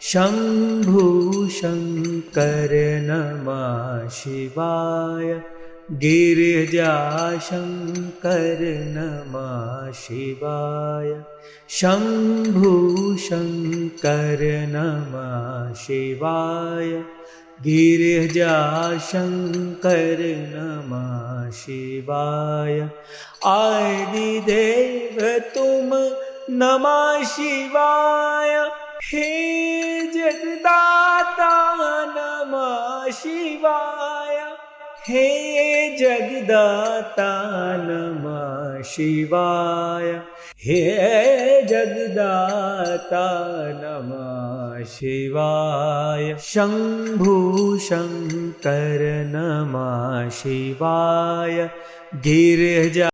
शम्भु शङ्कर नमः शिवाय गिरिजाशङ्कर नमः शिवाय शम्भु शङ्कर नमः शिवाय गिरिजाशङ्कर नमः शिवाय आदिदेव तुम नमः शिवाय हे जगदाता नमः शिवाय हे जगदाता नमः शिवाय हे जगदाता नमः शिवाय शम्भु शङ्कर नमः शिवाय गिरिजा